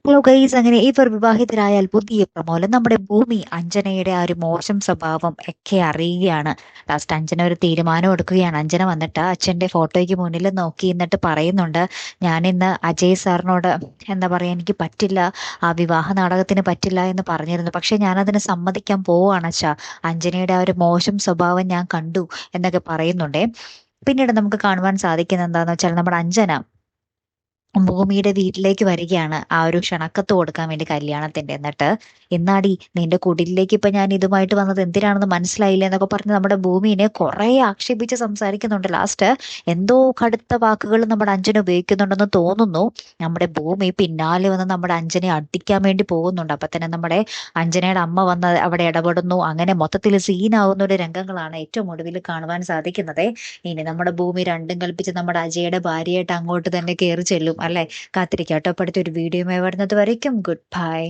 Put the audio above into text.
Hello guys, അങ്ങനെ ഇവർ വിവാഹിതരായാൽ പുതിയ പ്രമോലം നമ്മുടെ ഭൂമി അഞ്ജനയുടെ ആ ഒരു മോശം സ്വഭാവം ഒക്കെ അറിയുകയാണ്. ലാസ്റ്റ് അഞ്ജന ഒരു തീരുമാനം എടുക്കുകയാണ്. അഞ്ജന വന്നിട്ട് അച്ഛന്റെ ഫോട്ടോയ്ക്ക് മുന്നിൽ നോക്കി എന്നിട്ട് പറയുന്നുണ്ട്, ഞാൻ ഇന്ന് അജയ് സാറിനോട് എന്താ പറയാ, എനിക്ക് പറ്റില്ല, ആ വിവാഹ നാടകത്തിന് പറ്റില്ല എന്ന് പറഞ്ഞിരുന്നു, പക്ഷെ ഞാൻ അതിന് സമ്മതിക്കാൻ പോവാണ് അച്ഛാ. അഞ്ജനയുടെ ആ ഒരു മോശം സ്വഭാവം ഞാൻ കണ്ടു എന്നൊക്കെ പറയുന്നുണ്ടേ. പിന്നീട് നമുക്ക് കാണുവാൻ സാധിക്കുന്ന എന്താന്ന് വെച്ചാൽ നമ്മുടെ അഞ്ജന ഭൂമിയുടെ വീട്ടിലേക്ക് വരികയാണ് ആ ഒരു ക്ഷണക്കത്ത് കൊടുക്കാൻ വേണ്ടി കല്യാണത്തിന്റെ. എന്നിട്ട്, എന്നാടി നിന്റെ കുടിലേക്ക് ഇപ്പൊ ഞാൻ ഇതുമായിട്ട് വന്നത് എന്തിനാണെന്ന് മനസ്സിലായില്ല എന്നൊക്കെ പറഞ്ഞ് നമ്മുടെ ഭൂമിനെ കുറെ ആക്ഷേപിച്ച് സംസാരിക്കുന്നുണ്ട്. ലാസ്റ്റ് എന്തോ കടുത്ത വാക്കുകൾ നമ്മുടെ അഞ്ജന ഉപയോഗിക്കുന്നുണ്ടെന്ന് തോന്നുന്നു. നമ്മുടെ ഭൂമി പിന്നാലെ വന്ന് നമ്മുടെ അഞ്ജനെ അടിക്കാൻ വേണ്ടി പോകുന്നുണ്ട്. അപ്പൊ തന്നെ നമ്മുടെ അഞ്ജനയുടെ അമ്മ വന്ന് അവിടെ ഇടപെടുന്നു. അങ്ങനെ മൊത്തത്തിൽ സീനാവുന്ന ഒരു രംഗങ്ങളാണ് ഏറ്റവും ഒടുവിൽ കാണുവാൻ സാധിക്കുന്നത്. ഇനി നമ്മുടെ ഭൂമി രണ്ടും കൽപ്പിച്ച് നമ്മുടെ അജയുടെ ഭാര്യയായിട്ട് അങ്ങോട്ട് തന്നെ കയറി ചെല്ലും അല്ലെ. കാത്തിരിക്കാട്ടോ. അപ്പൊ അടുത്തൊരു വീഡിയോയുമായി വരുന്നത് വരയ്ക്കും ഗുഡ് ബൈ.